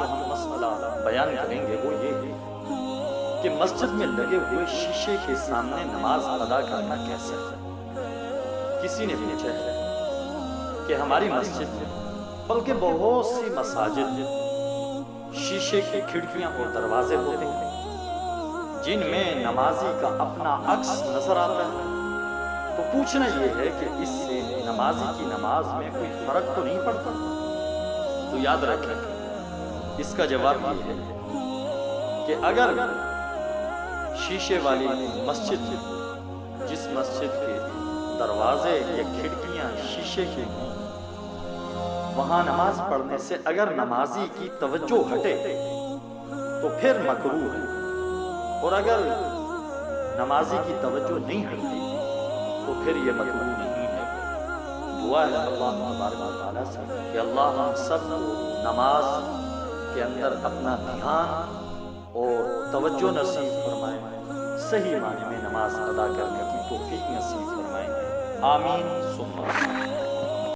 جو ہم مسئلہ بیان کریں گے وہ یہ ہے کہ مسجد میں لگے ہوئے شیشے کے سامنے نماز ادا کرنا کیسے ہے۔ کسی نے پوچھا ہے کہ ہماری مسجد بلکہ بہت سی مساجد شیشے کی کھڑکیاں اور دروازے ہوتے ہیں جن میں نمازی کا اپنا عکس نظر آتا ہے، تو پوچھنا یہ ہے کہ اس سے نمازی کی نماز میں کوئی فرق تو نہیں پڑتا؟ تو یاد رکھیں، اس کا جواب یہ ہے کہ اگر شیشے والی مسجد، جس مسجد کے دروازے یا کھڑکیاں شیشے کے ہوں، وہاں نماز پڑھنے سے اگر نمازی کی توجہ ہٹے تو پھر مکروہ ہے، اور اگر نمازی کی توجہ نہیں ہٹتی تو پھر یہ مکروہ نہیں ہے۔ دعا ہے اللہ تبارک و تعالیٰ سے کہ اللہ ہم سب کو نماز کے اندر اپنا دھیان اور توجہ نصیب فرمائے، صحیح معنی میں نماز ادا کرنے کی توفیق نصیب فرمائے، آمین ثم آمین۔